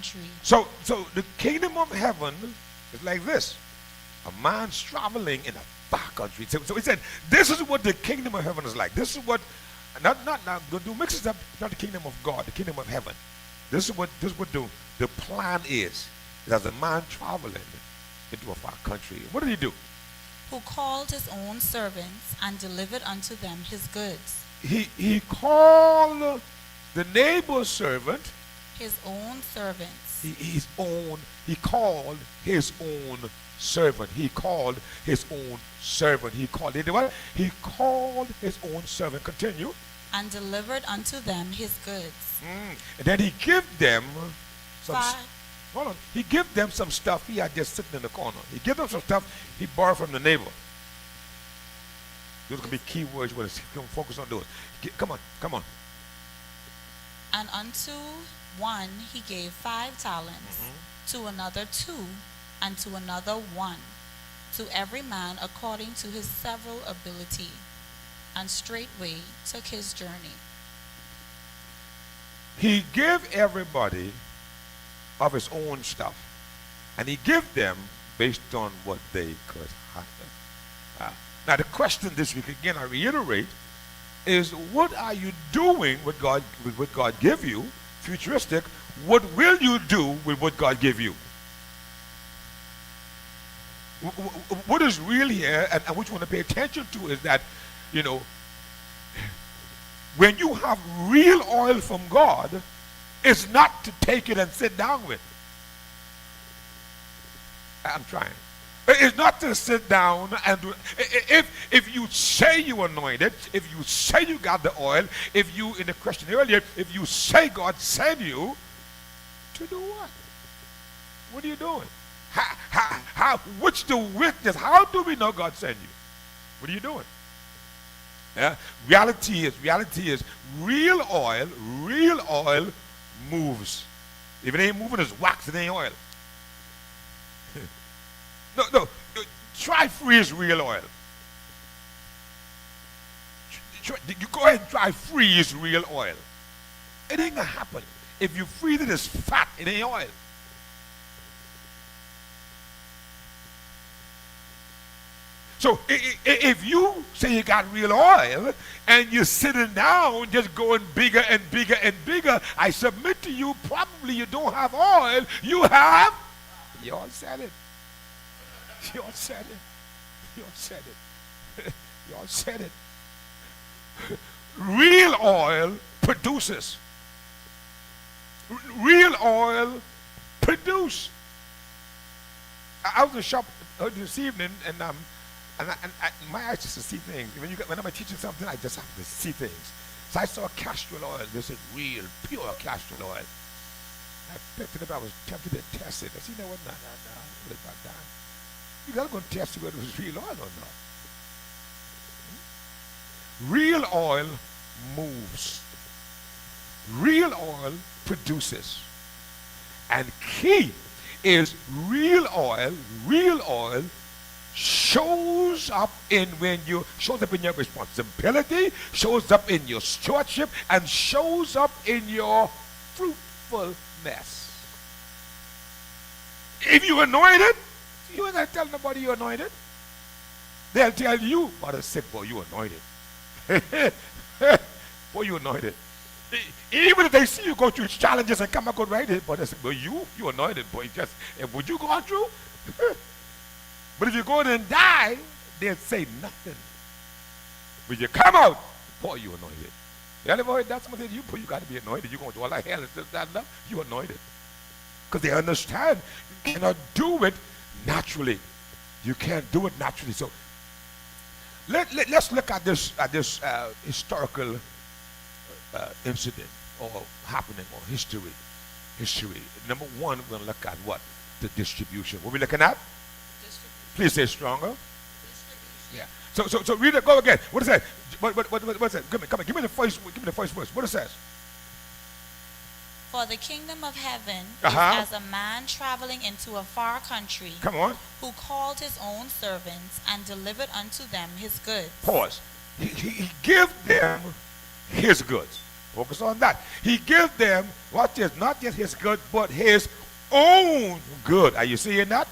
country. So the kingdom of heaven is like this. A man's traveling in a far country. So he said, this is what the kingdom of heaven is like. This is what, not don't mix it up, not the kingdom of God, the kingdom of heaven. This is what the plan is. There's a man traveling into a far country. What did he do? Who called his own servants and delivered unto them his goods. He called the neighbor's servant. His own servants. He called his own servant. He called his own servant. He called it what? He called his own servant. Continue. And delivered unto them his goods. And then he gave them some. Five. Hold on. He gave them some stuff he had just sitting in the corner. He gave them some stuff he borrowed from the neighbor. Those could be key words. We'll focus on those. Come on. And unto one he gave 5 talents, to another 2, and to another 1, to every man according to his several ability, and straightway took his journey. He gave everybody of his own stuff, and he gave them based on what they could handle. Now the question this week, again I reiterate, is what are you doing with what God gave you? Futuristic. What will you do with what God gave you? What is real here, and what you want to pay attention to, is that, when you have real oil from God, it's not to take it and sit down with. I'm trying. It's not to sit down and do. If you say you anointed, if you say you got the oil, if you, in the question earlier, if you say God sent you, to do what? What are you doing? What's the witness? How do we know God sent you? What are you doing? Yeah? Reality is real oil moves. If it ain't moving, it's wax, it ain't oil. No, try freeze real oil. You go ahead and try freeze real oil. It ain't gonna happen. If you freeze it, it's fat, it ain't oil. So if you say you got real oil and you're sitting down just going bigger and bigger and bigger, I submit to you, probably you don't have oil. You all said it. You all said it. Real oil produces. Real oil produce. I was in the shop this evening, and my eyes just to see things. When I'm teaching something, I just have to see things. So I saw castor oil. This is real, pure castor oil. I picked it up. I was tempted to test it. I said, no, put it back down. You gotta go test whether it was real oil or not. Real oil moves. Real oil produces. And key is real oil shows up in your responsibility, shows up in your stewardship, and shows up in your fruitfulness. If you anointed, you ain't gonna tell nobody you're anointed. They'll tell you, but I said, boy, you anointed. Boy, you anointed. Even if they see you go through challenges and come out good right, but they say, well, you anointed, boy. Would you go through? But if you go in and die, they'll say nothing. But you come out, boy, you anointed. You ever heard that? Someone said, you got to be anointed. You're going to do all that hell and that stuff. You anointed. Because they understand you cannot do it naturally. You can't do it naturally. So let's look at this historical incident or happening or history. Number one, we're going to look at what? The distribution. What are we looking at? Please say stronger. Yeah. So read it. Go again. What is that? What's that? Come on. Give me the first verse. What it says? For the kingdom of heaven is as a man traveling into a far country. Come on. Who called his own servants and delivered unto them his goods. Pause. He gave them his goods. Focus on that. He gives them, watch this, not just his good, but his own good. Are you seeing that?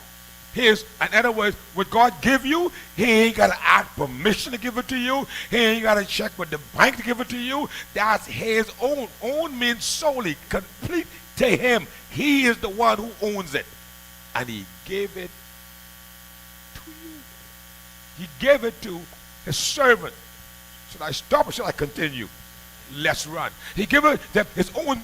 In other words, what God give you, he ain't got to ask permission to give it to you. He ain't got to check with the bank to give it to you. That's his own. Own means solely, complete to him. He is the one who owns it. And he gave it to you. He gave it to his servant. Should I stop or should I continue? Let's run. He gave it them his own.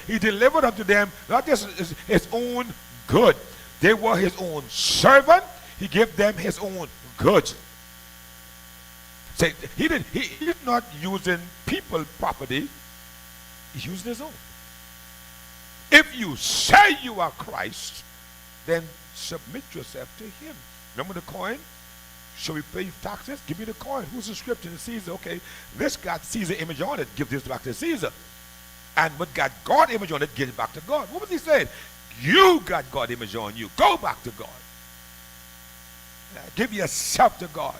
He delivered unto them not just his own good. They were his own servant. He gave them his own goods. Say he's not using people property. He's using his own. If you say you are Christ, then submit yourself to him. Remember the coin? Shall we pay taxes? Give me the coin. Who's the scripture? The Caesar. Okay, this got Caesar image on it. Give this back to Caesar. And what got God image on it, give it back to God. What was he saying? You got God image on you. Go back to God. Give yourself to God.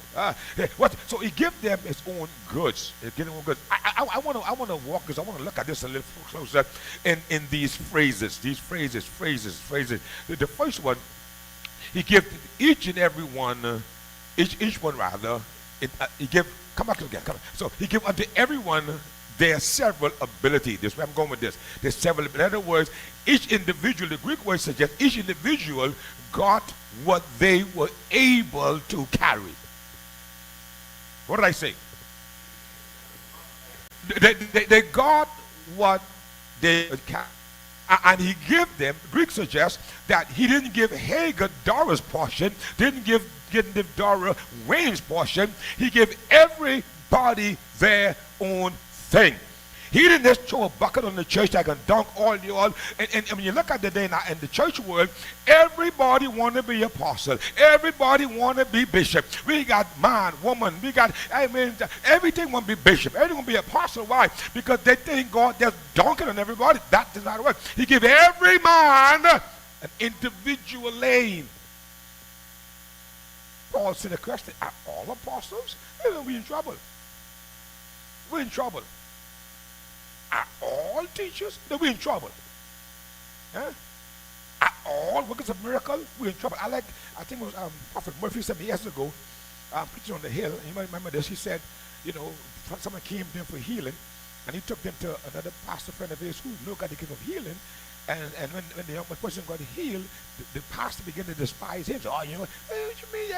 So he gave them his own goods. I want to walk this. I want to look at this a little closer in these phrases. These phrases. The first one, he gave each and every one. Each one rather, he give, come back again, come back. So he give unto everyone their several ability. This is where I'm going with this. There's several, in other words, each individual, the Greek word suggests each individual got what they were able to carry. What did I say? They got what they could carry. And he gave them, Greek suggests that he didn't give Hagar Dora's portion, didn't give Dora Wayne's portion. He gave everybody their own thing. He didn't just throw a bucket on the church that can dunk all the oil. And when you look at the day now in the church world, everybody want to be apostle. Everybody want to be bishop. We got man, woman. We got, everything want to be bishop. Everything want to be apostle. Why? Because they think God just dunking on everybody. That does not work. He give every man an individual lane. Paul said the question, are all apostles? We're in trouble. We're in trouble. Are all teachers? Then we're in trouble. Huh? Are all workers of miracle? We're in trouble. I think it was Prophet Murphy some years ago, preaching on the hill. You might remember this. He said, someone came to him for healing, and he took them to another pastor friend of his who knew God the gift of healing. And when the young person got healed, the pastor began to despise him. So, what you mean?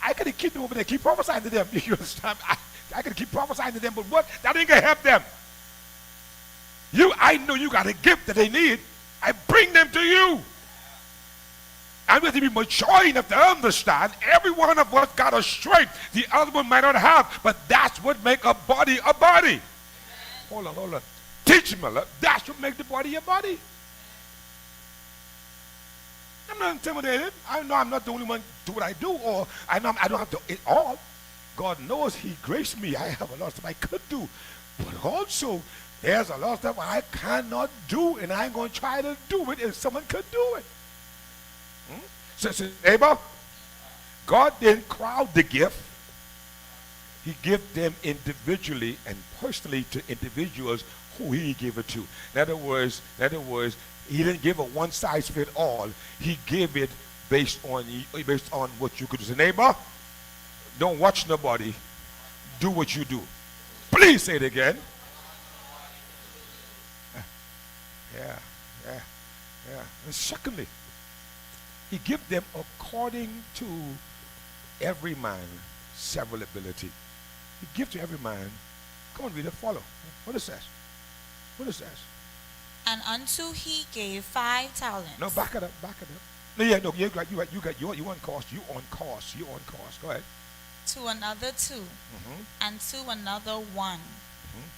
I could keep them over there, keep prophesying to them. You understand? I could keep prophesying to them, but what? That ain't gonna help them. I know you got a gift that they need. I bring them to you. I'm going to be mature enough to understand every one of us got a strength the other one might not have, but that's what make a body a body. Hold on. H.Miller, that's what make the body a body. I'm not intimidated. I know I'm not the only one to do what I do, or I know I don't have to it all. God knows he graced me. I have a lot of stuff I could do. But also, there's a lot of stuff I cannot do, and I ain't going to try to do it if someone could do it. So, neighbor, God didn't crowd the gift. He gave them individually and personally to individuals who he gave it to. In other words, he didn't give a one-size-fit-all. He gave it based on what you could do. So, neighbor, don't watch nobody. Do what you do. Please say it again. Yeah. And secondly, he gave them according to every man several ability. He gives to every man. Come on, read it. Follow. What it says. And unto he gave 5 talents. No, back it up. No, you on course. You on course. Go ahead. To another 2, and to another 1.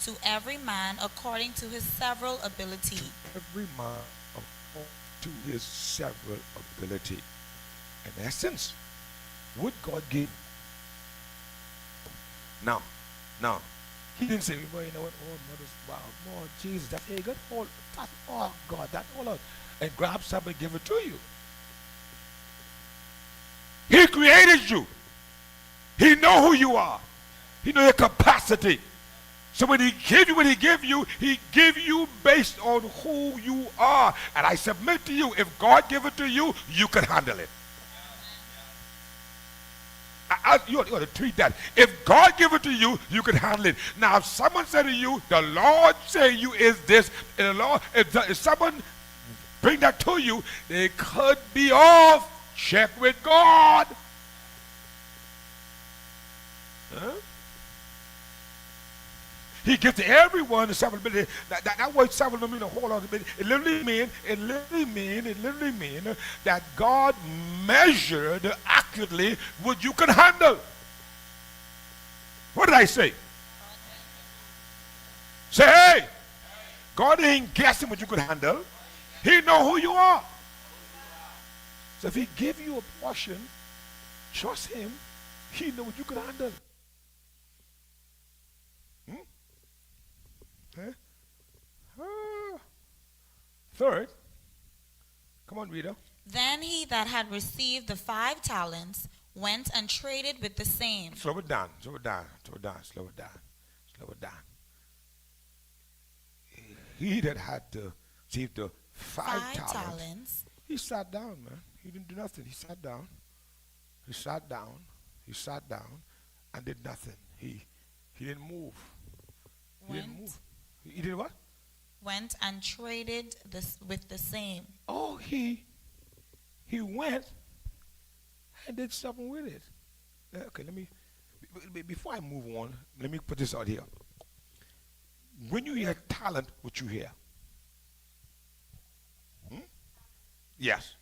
To every man according to his several ability. Every man according to his several ability. In essence, what God gave. Now, he didn't say, well, you know what, wow, Jesus, that's a good hold. God, that hold on. And grab something and give it to you. He created you. He know who you are. He know your capacity. So when he give you based on who you are. And I submit to you, if God give it to you, you can handle it. You ought to treat that. If God give it to you, you can handle it. Now, if someone said to you, the Lord say you is this, and the Lord, if someone bring that to you, they could be off. Check with God. Huh? He gives to everyone the seven ability. That word seven don't mean a whole lot of it. It literally means that God measured accurately what you can handle. What did I say? Say, hey, God ain't guessing what you can handle. He know who you are. So if he give you a portion, trust him. He know what you can handle. Third, come on, reader. Then he that had received the 5 talents went and traded with the same. Slow it down. He that had received the 5 talents, he sat down, man. He didn't do nothing. He sat down and did nothing. He didn't move. He did what? Went and traded with the same. Oh, he went and did something with it. Okay, before I move on, let me put this out here. When you hear talent, what you hear? Yes.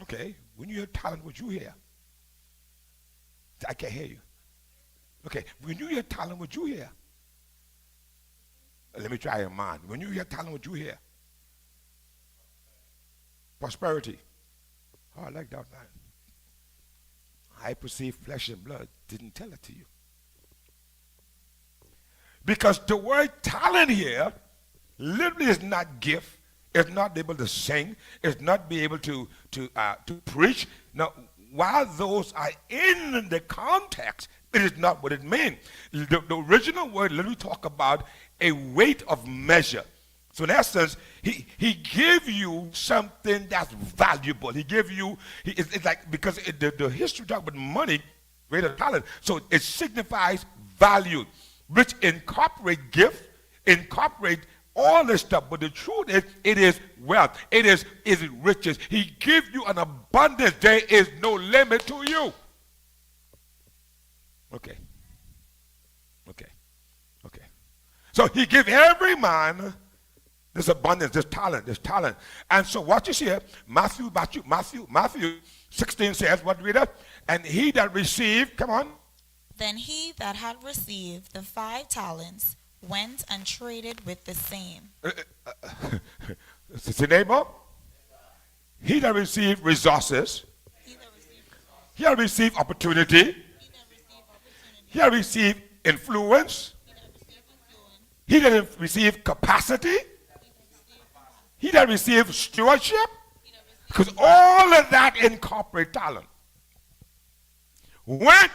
Okay, when you hear talent, what you hear? I can't hear you. Okay, when you hear talent, what you hear? Let me try your mind. When you hear talent, what you hear? Prosperity. Oh, I like that, man. I perceive flesh and blood. Didn't tell it to you. Because the word talent here literally is not gift. It's not able to sing. It's not be able to preach. Now, while those are in the context, it is not what it means. The original word literally talk about a weight of measure. So in essence, he give you something that's valuable. He give you, it's like, because the history talk about money, weight of talent, so it signifies value, which incorporate gift, incorporate all this stuff. But the truth is, it is wealth. It is riches. He gives you an abundance. There is no limit to you. Okay. So he gives every man this abundance, this talent. And so what you see here, Matthew 16 says, what reader? And he that received, come on. Then he that had received the 5 talents went and traded with the same. It's the neighbor. He that received resources. He that received opportunity. He that received influence. He that received capacity. He that received stewardship. Because all of that incorporate talent. Went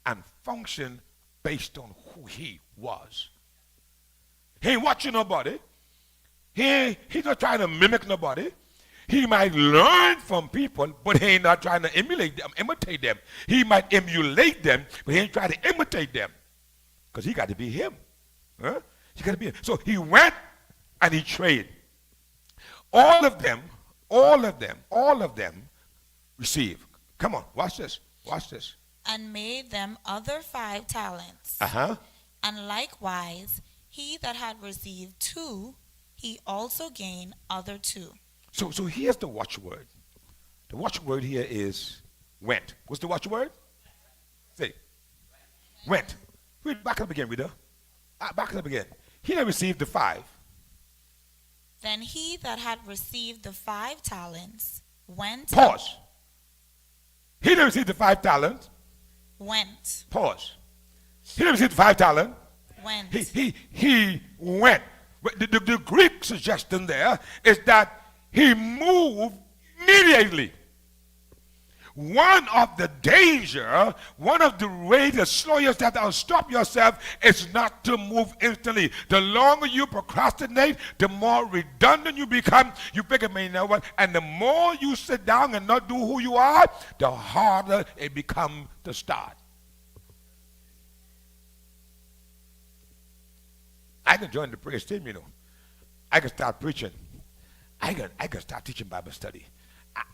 and functioned based on who he was. He ain't watching nobody. He's not trying to mimic nobody. He might learn from people, but he ain't not trying to imitate them. He might emulate them, but he ain't trying to imitate them. Because he got to be him. Huh? He got to be him. So he went and he traded. All of them received. Come on, watch this. And made them other 5 talents. And likewise, he that had received 2, he also gained other 2. So here's the watchword. The watchword here is went. What's the watchword? Say. Went. Read back up again, reader. Back up again. He that received the 5. Then he that had received the 5 talents went. Pause. He that received the 5 talents. Went. Pause. He that received the 5 talents. Went. He went. The Greek suggestion there is that he moved immediately. One of the danger, one of the ways to slow yourself down, stop yourself, is not to move instantly. The longer you procrastinate, the more redundant you become. You figure, man, you know what? And the more you sit down and not do who you are, the harder it becomes to start. I can join the praise team, you know. I can start preaching. I can start teaching Bible study.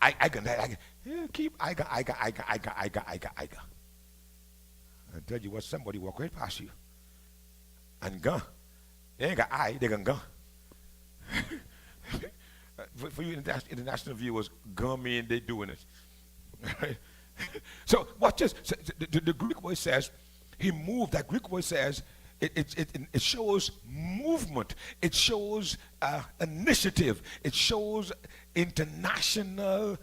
I can keep I can. I tell you what, somebody walk right past you and go. They ain't got eye, they can go. For you international viewers, go mean they doing it. Right? So watch this. So the Greek word says he moved. That Greek word says it shows movement. It shows initiative. It shows international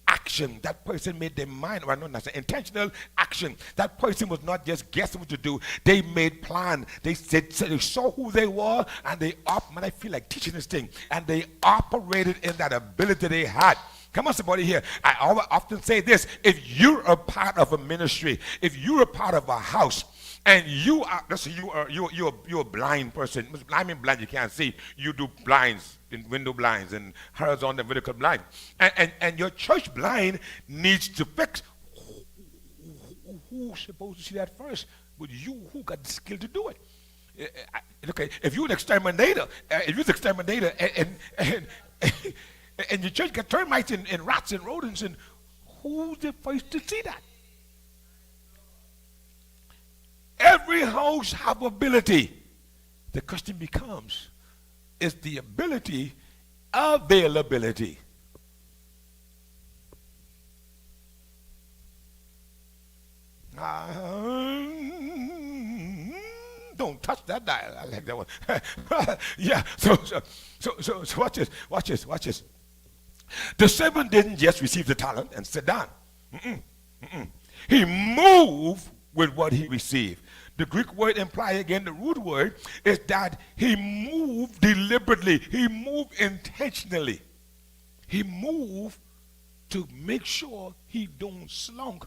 action. That person made their mind, well, not intentional action. That person was not just guessing what to do. They made plan. They said they saw who they were, and man, I feel like teaching this thing, and they operated in that ability they had. Come on, somebody here. I often say this: if you're a part of a ministry, if you're a part of a house, and you are, let's say you're a blind person. I mean blind, you can't see. You do blinds, in window blinds and horizontal and vertical blinds. And your church blind needs to fix. Who's supposed to see that first? But you, who got the skill to do it? Okay, if you're an exterminator, and your church got termites and rats and rodents, and who's the first to see that? Every house have ability. The question becomes, is the ability availability? Don't touch that dial. I like that one. Yeah. So watch this. The servant didn't just receive the talent and sit down. He moved with what he received. The Greek word implied, again, the root word, is that he moved deliberately. He moved intentionally. He moved to make sure he don't slunk.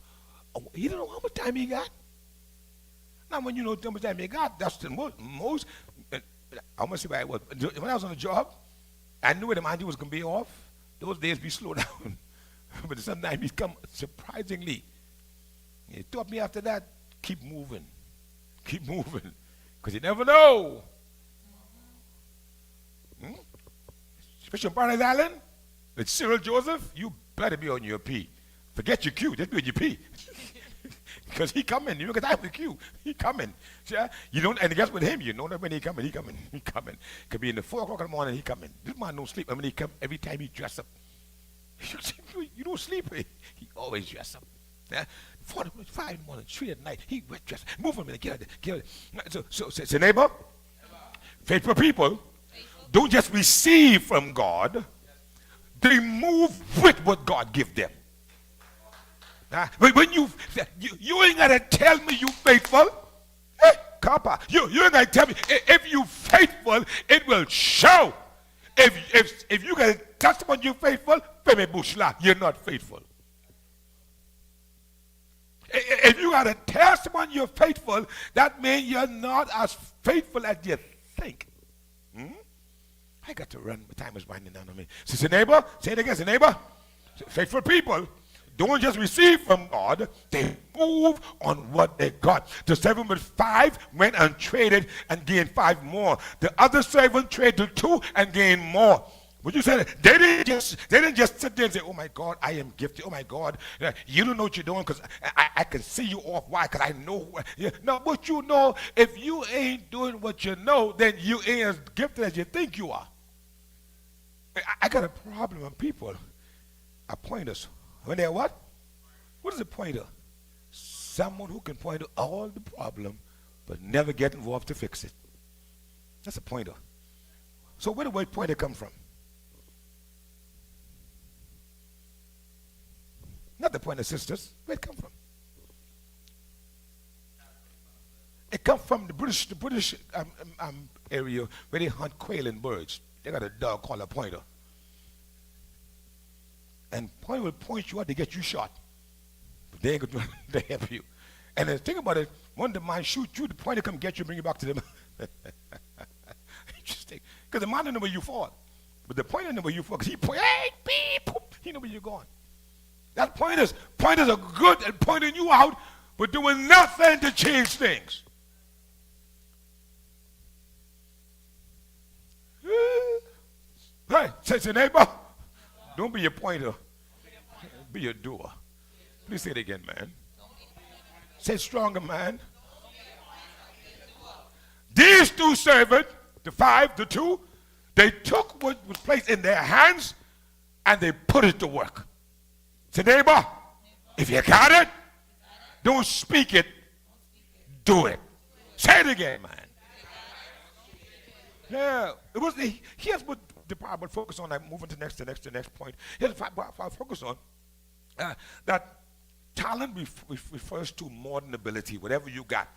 You don't know how much time he got? Now, when you know how much time he got, that's the most. I must say, when I was on the job, I knew the mind was going to be off. Those days we slow down. But sometimes he come surprisingly. He taught me after that, keep moving. Keep moving. Because you never know. Especially on Paradise Island, with Cyril Joseph, you better be on your P. Forget your Q, just be on your P. Because he coming. You know, because I have the Q. He coming. See, you don't, and guess with him, you know that when he coming. Could be in the 4 o'clock in the morning, he coming. This man don't sleep. I mean, he come every time he dress up. You don't sleep. He always dress up. Yeah? 4 to 5 in the morning, 3 at night. He wet dress. Move him and get it. So say neighbor, faithful people don't just receive from God. They move with what God gives them. But when you ain't got to tell me you faithful. Hey, Kappa, you ain't got to tell me. If you faithful, it will show. If you got a testimony you faithful, you're not faithful. If you got a testimony you're faithful, that means you're not as faithful as you think. I got to run. My time is winding down on me. So say neighbor, say it again, say neighbor. Faithful people don't just receive from God, they move on what they got. The servant with 5 went and traded and gained 5 more. The other servant traded 2 and gained more. Would you say that? They didn't just sit there and say, oh my God, I am gifted. Oh my God, you don't know what you're doing because I can see you off. Why? Because I know. No, but you know, if you ain't doing what you know, then you ain't as gifted as you think you are. I got a problem when people are pointers. When they're what? What is a pointer? Someone who can point to all the problem but never get involved to fix it. That's a pointer. So where did the word pointer come from? Not the Pointer Sisters. Where it come from? It come from the British area where they hunt quail and birds. They got a dog called a pointer. And pointer will point you out to get you shot. But they ain't going to do to help you. And then think about it. One of the man shoot you, the pointer come get you, bring you back to them. Interesting. Because the man don't know where you fought. But the pointer know where you fought. Because he point, hey, beep, poop. He know where you're going. That pointers are good at pointing you out, but doing nothing to change things. Hey, say to your neighbor, don't be a pointer, be a doer. Please say it again, man. Say stronger, man. These two servants, the 5, the 2, they took what was placed in their hands and they put it to work. Say, neighbor, if you got it, don't speak it, do it. Say it again, man. Yeah, it was. Here's what the Bible focus on. I'm moving to the next point. Here's what I focus on. That talent refers to more than ability. Whatever you got,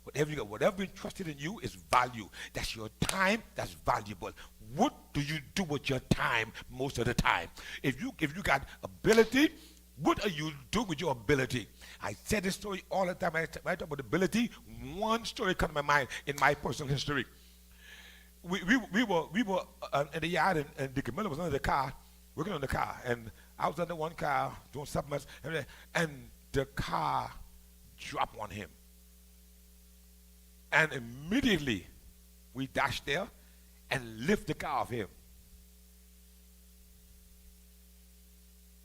whatever entrusted in you is value. That's your time. That's valuable. What do you do with your time most of the time? If you got ability, what are you doing with your ability? I said this story all the time. I talk about ability. One story comes to my mind in my personal history. We were in the yard, and H.Miller was under the car, working on the car, and I was under one car doing something else, and the car dropped on him. And immediately we dashed there and lift the car off him.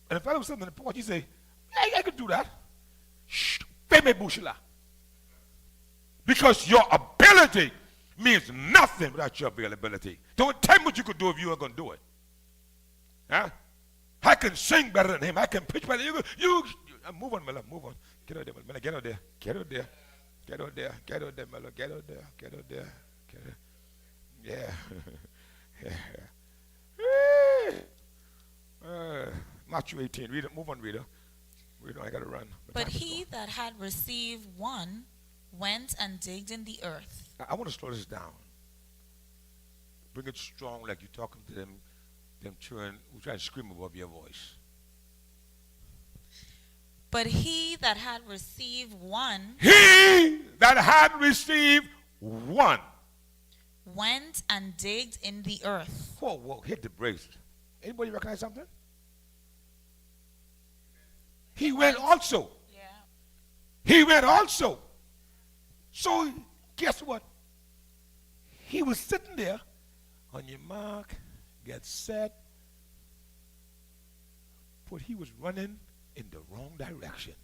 And the fellow was sitting on the porch. He said, "Hey, I could do that. Shh, pay me bushla." Because your ability means nothing without your availability. Don't tell me what you could do if you ain't going to do it. Huh? I can sing better than him. I can pitch better. You move on, Miller. Move on. Get out there, Miller. Get out there. Get out there. Get out there. Get out there, Miller. Get out there. Get out there. Get out. Yeah. Matthew 18. Read it. Move on, reader. Read on. I got to run. But he that had received one went and digged in the earth. I want to slow this down. Bring it strong like you're talking to them children who try to scream above your voice. But he that had received one. He that had received one. Went and digged in the earth. Whoa, hit the brakes. Anybody recognize something? He went also. Yeah. He went also. So guess what? He was sitting there on your mark, get set, but he was running in the wrong direction.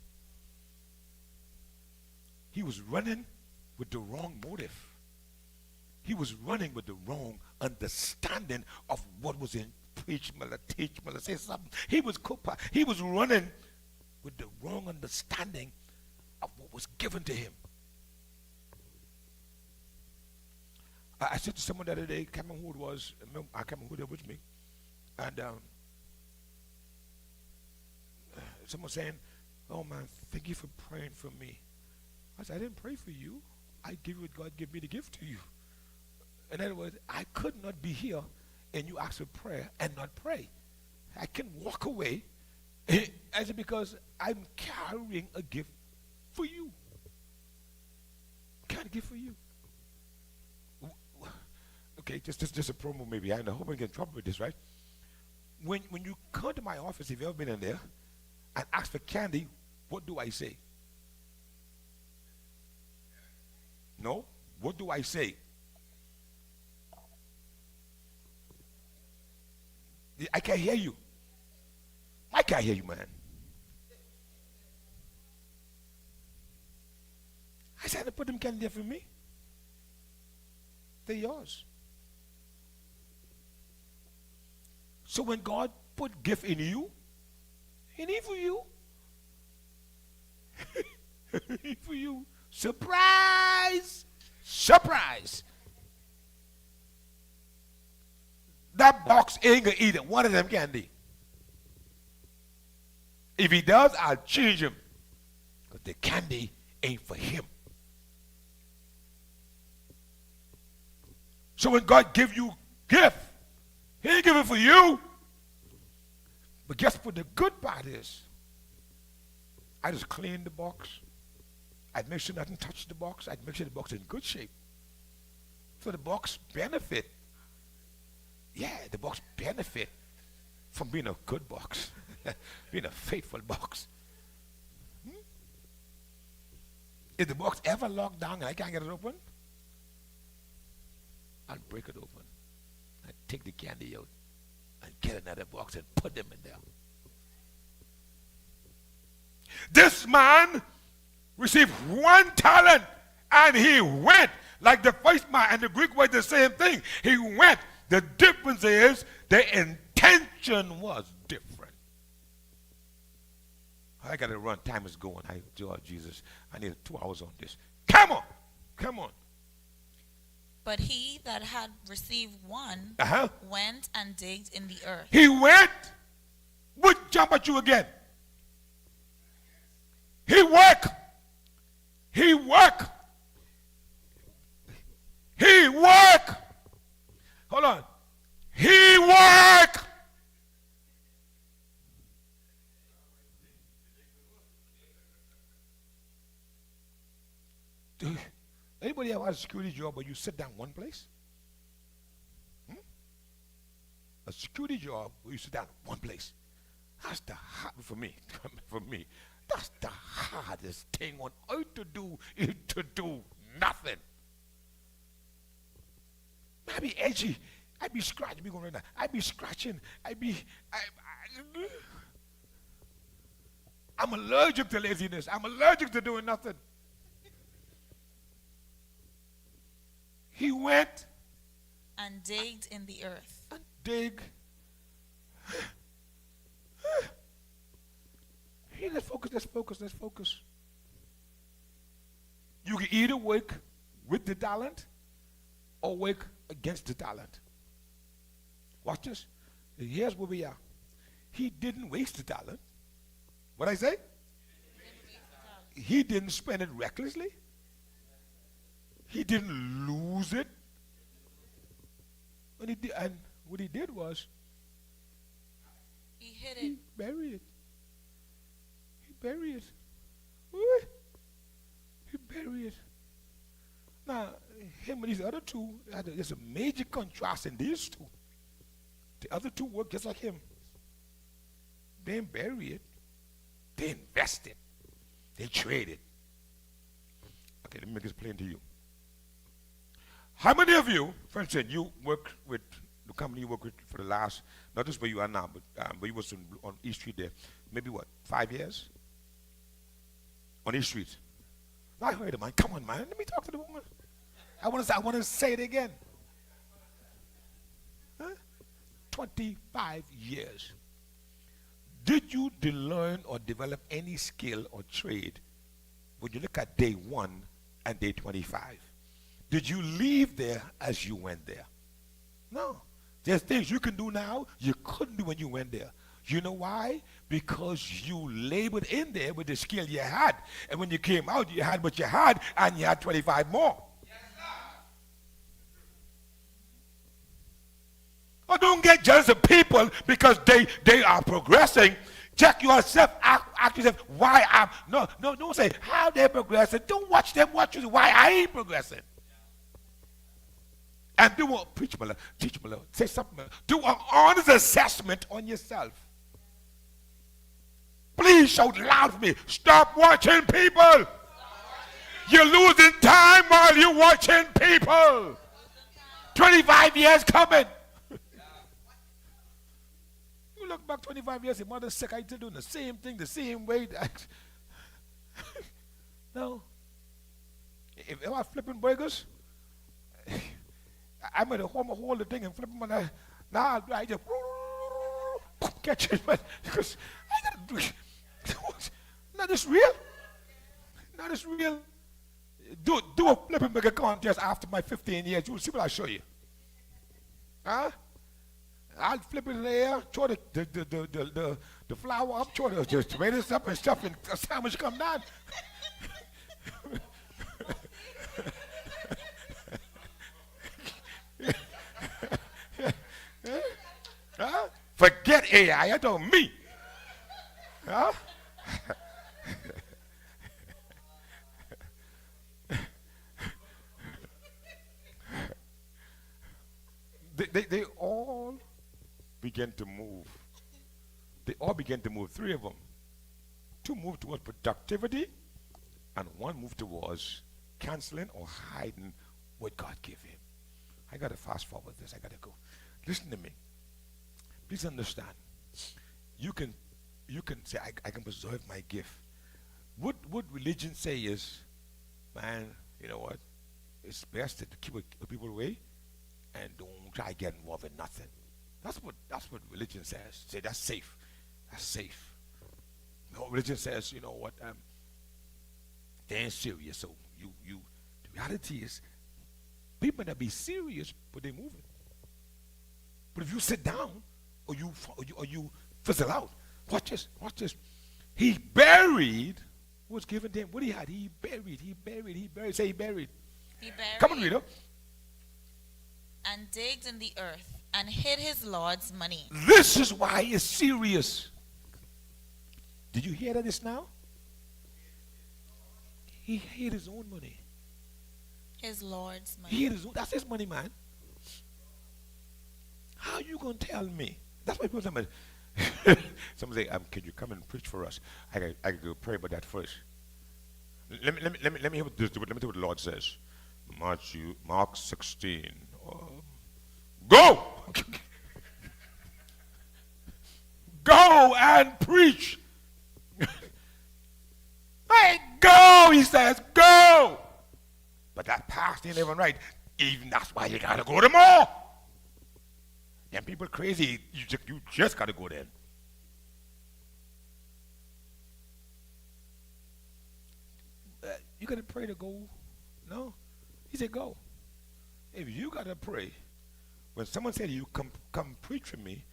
He was running with the wrong motive. He was running with the wrong understanding of what was in H.Miller, say something. He was running with the wrong understanding of what was given to him. I said to someone the other day, I can't remember who it was, I can't remember who they were with me, and someone saying, "Oh man, thank you for praying for me." I said, "I didn't pray for you. I give you what God gave me to give to you." In other words, I could not be here and you ask for prayer and not pray. I can walk away. I said, because I'm carrying a gift for you. Carrying a gift for you. Okay, just a promo maybe. I hope I get in trouble with this, right? When you come to my office, if you've ever been in there, and ask for candy, what do I say? No? What do I say? I can't hear you. I can't hear you, man. I said to put them candy there for me. They're yours. So when God put gift in you, he need for you. He need for you. Surprise! Surprise! That box ain't gonna eat it. One of them candy. If he does, I'll change him. Because the candy ain't for him. So when God give you gift, he ain't give it for you. But guess what the good part is? I just clean the box. I'd make sure nothing touched the box. I'd make sure the box is in good shape. So the box benefit. Yeah, the box benefit from being a good box, being a faithful box. Hmm? If the box ever locked down and I can't get it open, I'll break it open. I take the candy out and get another box and put them in there. This man received 1 talent and he went like the first man, and the Greek word the same thing. He went. The difference is the intention was different. I got to run. Time is going. Jesus, I need 2 hours on this. Come on. Come on. But he that had received one went and digged in the earth. He went. Would jump at you again. He worked. He worked. He worked. Hold on. He worked. Anybody ever had a security job where you sit down one place? A security job where you sit down one place. That's the hard for me. For me, that's the hardest thing on earth to do is to do nothing. I'd be edgy. I'd be scratching. Be going right now. I'd be scratching. I'm allergic to laziness. I'm allergic to doing nothing. He went and digged in the earth. And dig. Hey, let's focus. You can either work with the talent or work against the talent. Watch this. Here's where we are. He didn't waste the talent. What I say? He didn't spend it recklessly. He didn't lose it. And what he did was he hid it. He buried it. He buried it. Ooh. He buried it. Now, him and these other two, there's a major contrast in these two. The other two work just like him. They didn't bury it. They invested. They traded. Okay, let me make this plain to you. How many of you, for instance, you work with the company you work with for the last, not just where you are now, but you was on East Street there, maybe what, 5 years? On East Street. I heard it, man. Come on, man. Let me talk to the woman. I want to say it again. Huh? 25 years. Did you learn or develop any skill or trade when you look at day 1 and day 25? Did you leave there as you went there? No. There's things you can do now you couldn't do when you went there. You know why? Because you labored in there with the skill you had. And when you came out, you had what you had, and you had 25 more. Yes, or don't get jealous of people because they are progressing. Check yourself, ask yourself, why I'm, no, don't say how they're progressing. Don't watch them, watch you, why I ain't progressing. And do a, preach, Miller, teach, Miller, say something, Miller. Do an honest assessment on yourself. Please shout loud for me. Stop watching people. You're losing time while you're watching people. 25 years coming. You look back 25 years, your mother's sick, I still doing the same thing, the same way. No. If I was flipping burgers, I made a hold the thing and flip them on. Now I just catch it, because I gotta do it. Not this real. Not this real. Do a flipping burger contest after my 15 years. You'll see what I'll show you. Huh? I'll flip it in the air, throw the flour up, throw the tomatoes up and stuff, and a sandwich come down. Huh? Forget AI, I told me. Huh? They all began to move. They all began to move. Three of them. Two moved towards productivity, and one moved towards canceling or hiding what God gave him. I got to fast forward this. I got to go. Listen to me. Please understand. You can say, I can preserve my gift. What religion say is, man, you know what? It's best to keep people away and don't try to get involved in nothing. That's what religion says. Say that's safe. That's safe. No, religion says, you know what? They ain't serious. So you. The reality is, people that be serious, but they moving. But if you sit down or you fizzle out, watch this. Watch this. He buried what was given to him. What he had, he buried. Say he buried. He buried. Come on, read up. And digged in the earth and hid his Lord's money. This is why it's serious. Did you hear that just now? He hid his own money. His Lord's money. He hid his own. That's his money, man. How you gonna tell me? That's why people say, somebody say, can you come and preach for us? I can go pray about that first. Let me hear what the Lord says. Mark 16. Go! Go and preach. Hey, go, he says, go. But that past ain't even right. Even that's why you gotta go to more. Them people crazy, you just gotta go there. You gotta pray to go. No. He said go. If you gotta pray, when someone said you come preach for me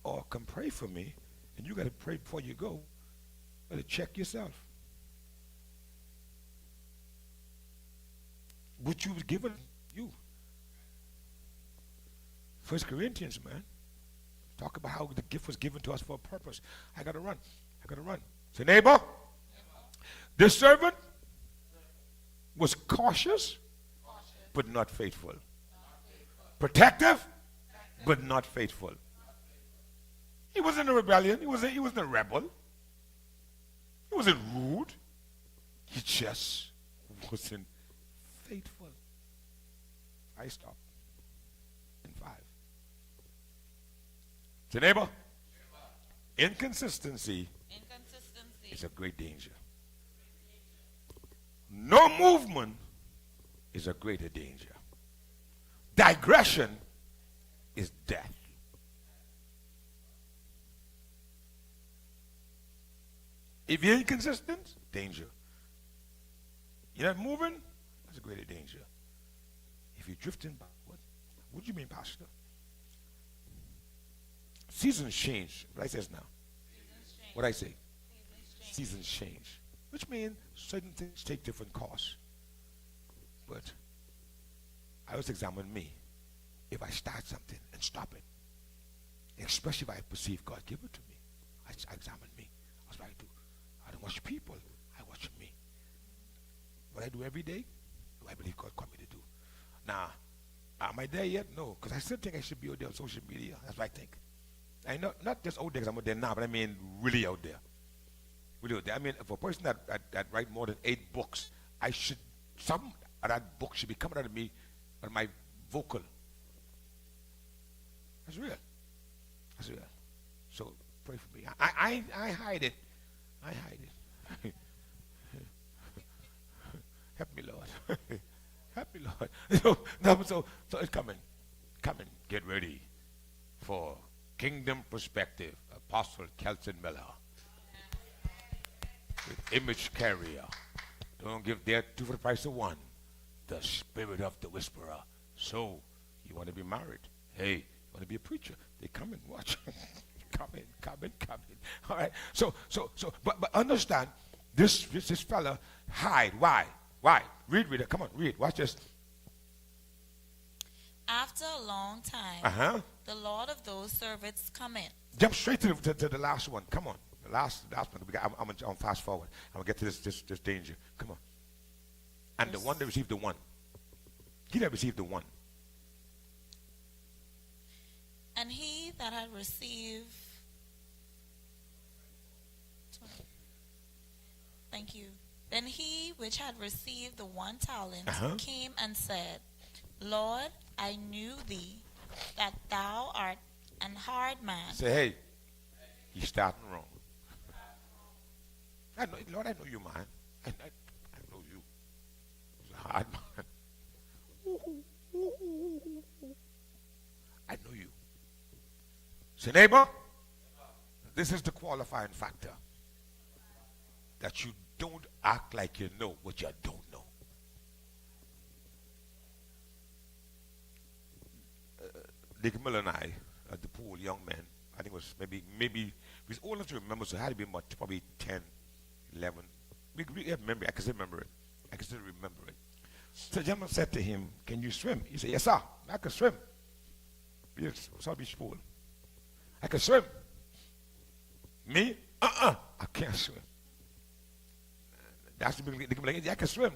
or come pray for me, and you gotta pray before you go, you gotta check yourself. What you was given you. 1 Corinthians, man. Talk about how the gift was given to us for a purpose. I gotta run. Say, neighbor, this servant was cautious, but not faithful. Protective, but not faithful. He wasn't a rebellion. He wasn't a rebel. He wasn't rude. He just wasn't faithful. I stop in 5. Say, neighbor, inconsistency is a great danger. No movement is a greater danger. Digression is death. If you're inconsistent, danger. You're not moving, that's a greater danger. If you're drifting backward, what do you mean, Pastor? Seasons change. What I says now? What I say? Seasons change. Which means certain things take different course. But I always examine me. If I start something and stop it, especially if I perceive God give it to me, I examine me. That's what I do. I don't watch people. I watch me. What I do every day, do I believe God called me to do? Now, am I there yet? No, because I still think I should be out there on social media. That's what I think. I know, not just out there because I'm out there now, but I mean really out there. Really out there. I mean, for a person that write more than 8 books, some of that book should be coming out of me, out of my vocal. That's real. That's real. So pray for me. I hide it. I hide it. Help me, Lord. Help me, Lord. So it's coming. Coming. Get ready for Kingdom Perspective. Apostle Kelson Miller. With image carrier. Don't give there 2 for the price of 1. The spirit of the whisperer. So, you want to be married? Hey, you want to be a preacher? They come and watch. Come in. All right. So, but understand, this fella hide. Why? Read it. Come on, read. Watch this. After a long time, the Lord of those servants come in. Jump straight to the last one. Come on. The last one. I'm gonna fast forward. I'm gonna get to this danger. Come on. And the one that received the one. He that received the one. And he that had received, thank you. Then he which had received the 1 talent came and said, Lord, I knew thee, that thou art an hard man. Say, hey, he's starting wrong. I know, Lord, I know you, man. I know you. He's a hard man. I know you. Say, neighbor, this is the qualifying factor. That you don't act like you know what you don't know. H.Miller and I at the pool, young men, I think it was maybe he was old enough to remember, so it had to be about probably 10, 11. We remember, I can still remember it. I can still remember it. So the gentleman said to him, can you swim? He said, yes, sir, I can swim. Yes, South Beach Pool. I can swim. Me? I can't swim. That's the beginning. Like, I can swim.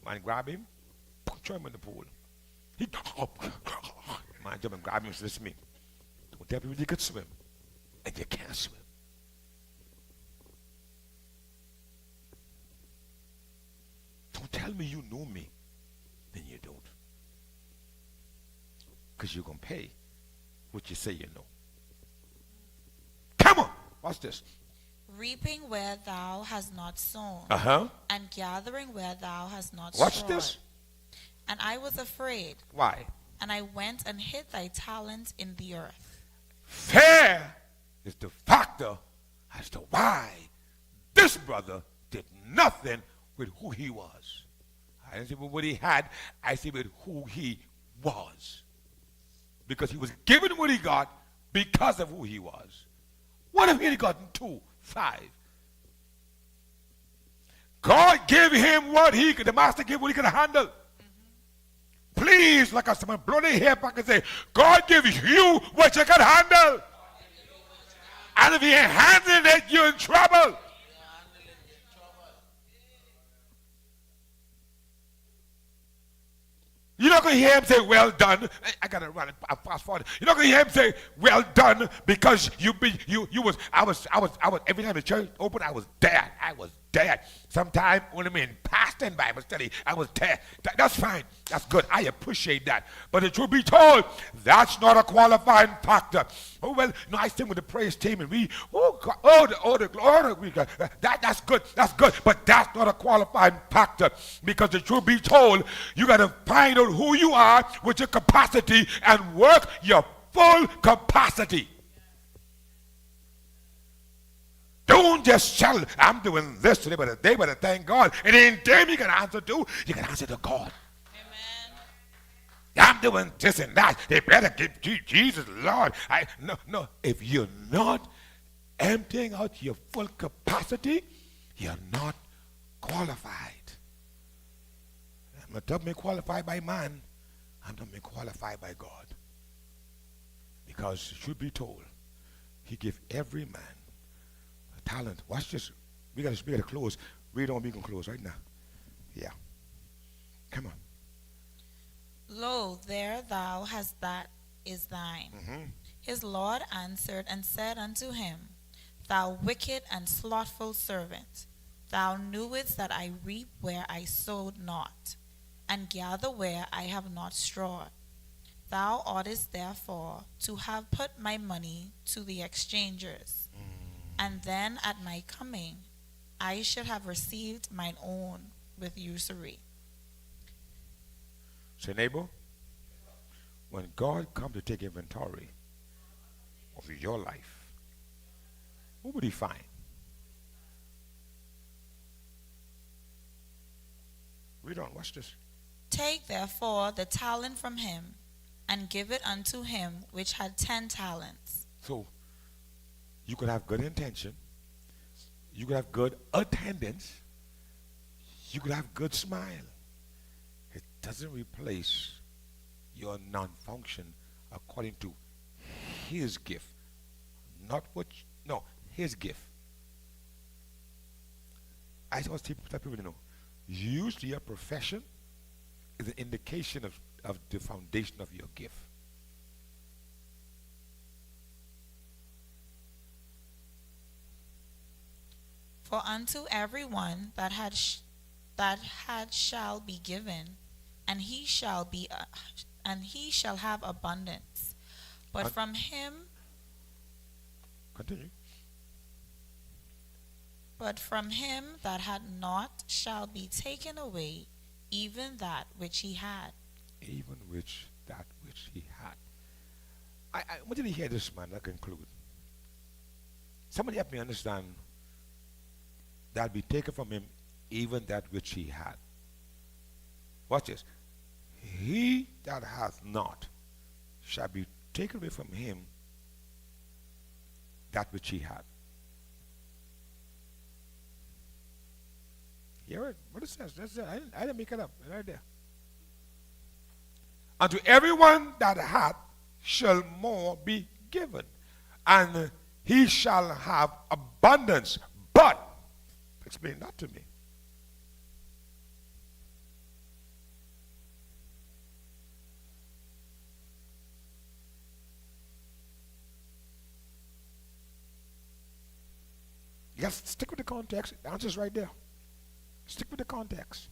Man, grab him, throw him in the pool. He man, jump and grab him and says, listen to me. Don't tell people you can swim, and you can't swim. Don't tell me you know me, then you don't. Because you're going to pay what you say you know. Come on, watch this. Reaping where thou hast not sown, and gathering where thou hast not watch strawed. This. And I was afraid. Why? And I went and hid thy talent in the earth. Fair is the factor as to why this brother did nothing with who he was. I didn't say with what he had, I said with who he was. Because he was given what he got because of who he was. What if he had gotten 2, 5? God gave him what he could, the master gave what he could handle. Please, like someone blow their hair back and say, God gives you what you can handle. And if you ain't handling it, you're in trouble. You're not going to hear him say, well done. I got to run it fast forward. You're not going to hear him say, well done, because I was, every time the church opened, I was there. I was there. Sometimes when I'm in pastor Bible study, I was there. That's fine. That's good. I appreciate that. But the truth be told, that's not a qualifying factor. Oh, well, no, I sing with the praise team and we, oh, God, the glory. That's good. That's good. But that's not a qualifying factor. Because the truth be told, you got to find out who you are with your capacity and work your full capacity. Don't just tell, I'm doing this today, but they better thank God. It ain't them you can answer to. You can answer to God. Amen. I'm doing this and that. They better give Jesus, Lord. No. If you're not emptying out your full capacity, you're not qualified. I'm not talking qualified by man. I'm talking qualified by God. Because it should be told, he gave every man talent. Watch this. We gotta close. Read on, we can close right now. Yeah. Come on. Lo, there thou hast that is thine. His Lord answered and said unto him, Thou wicked and slothful servant, thou knewest that I reap where I sowed not, and gather where I have not strawed. Thou oughtest therefore to have put my money to the exchangers, and then at my coming I should have received mine own with usury. Say, neighbor, when God comes to take inventory of your life, what would he find? Read on, watch this. Take therefore the talent from him, and give it unto him which had 10 talents. So, you could have good intention, you could have good attendance, you could have good smile. It doesn't replace your non-function according to his gift. Not what, no, his gift. I always tell people to know, use your profession is an indication of the foundation of your gift. For unto every one that had shall be given, and he shall have abundance. But And from him continue. but from him that had not shall be taken away even that which he had. Even which that which he had. I want you to hear this, man. I conclude. Somebody help me understand that be taken from him even that which he had. Watch this. He that hath not shall be taken away from him that which he had. Hear it? What it says? That's it. I didn't make it up. Right there. Unto everyone that hath shall more be given, and he shall have abundance. But, explain that to me. You got to stick with the context. The answer's right there. Stick with the context.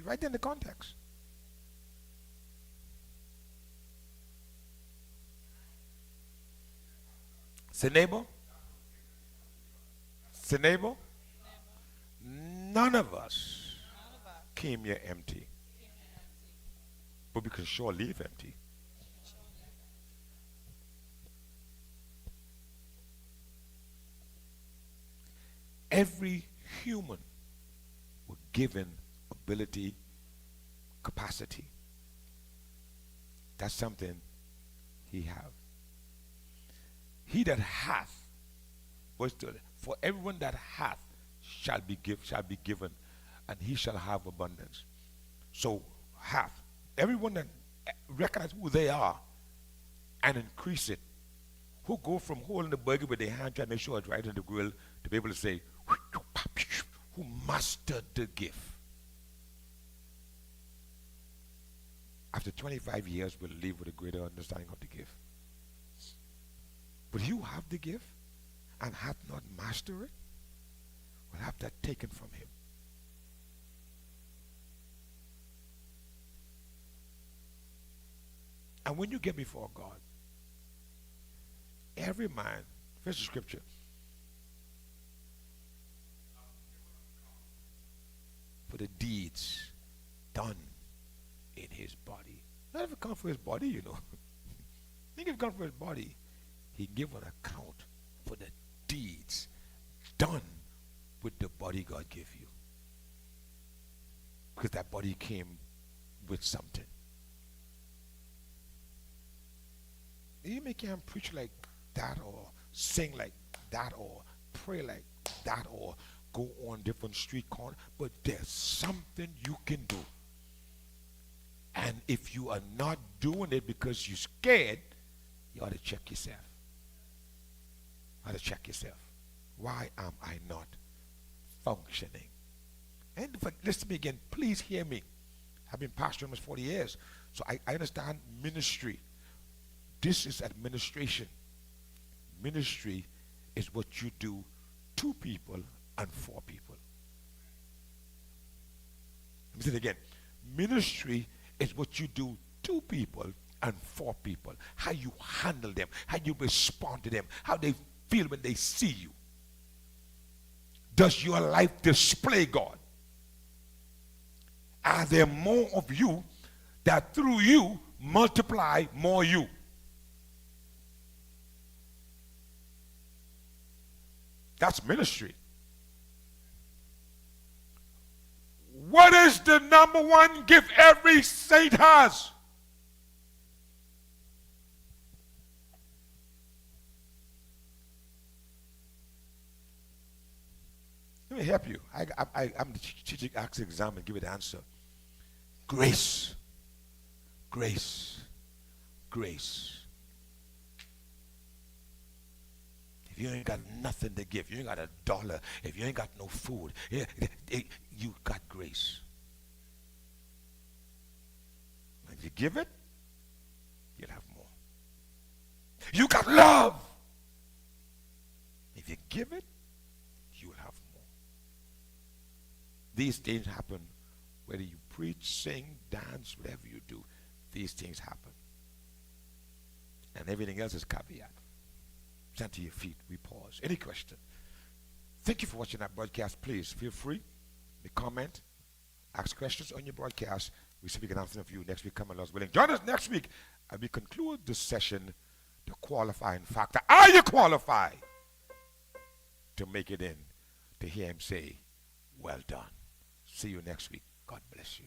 Right there in the context. Say neighbor. Say neighbor. None of us came here empty. But we can sure leave empty. Every human was given ability, capacity. That's something he have. He that hath, for everyone that hath shall be given, and he shall have abundance. So hath. Everyone that recognize who they are and increase it, who go from holding the burger with their hand trying to make sure it's right in the grill to be able to say, who mastered the gift. After 25 years, we'll live with a greater understanding of the gift. But you have the gift and have not mastered it, will have that taken from him. And when you get before God, every man, first the scripture, for the deeds done in his body. Not if it comes for his body, you know. Think if it comes for his body, he give an account for the deeds done with the body God gave you. Because that body came with something. You can't preach like that or sing like that or pray like that or go on different street corners, but there's something you can do. And if you are not doing it because you're scared, you ought to check yourself. You ought to check yourself. Why am I not functioning? And listen to me again. Please hear me. I've been pastoring almost 40 years, so I understand ministry. This is administration. Ministry is what you do to people and for people. Let me say it again. Ministry is what you do to people and for people. How you handle them, how you respond to them, how they feel when they see you. Does your life display God? Are there more of you that through you multiply more you? That's ministry. What is the number one gift every saint has? Let me help you. I'm the teacher. Ask the exam and give it the answer. Grace. Grace. Grace. If you ain't got nothing to give, you ain't got $1, if you ain't got no food, you got grace. If you give it, you'll have more. You got love. If you give it, you'll have more. These things happen whether you preach, sing, dance, whatever you do. These things happen. And everything else is caveat. Stand to your feet. We pause. Any question? Thank you for watching that broadcast. Please feel free to comment, ask questions on your broadcast. We see if we can answer them for you next week. Come on, Lord's willing. Join us next week as we conclude this session, the qualifying factor. Are you qualified to make it in to hear him say, well done? See you next week. God bless you.